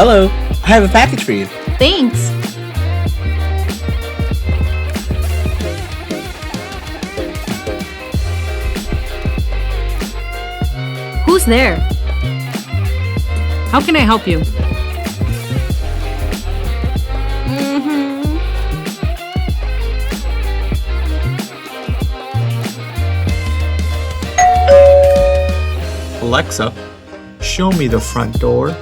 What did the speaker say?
Hello, I have a package for you. Thanks. Who's there? How can I help you? Alexa, show me the front door.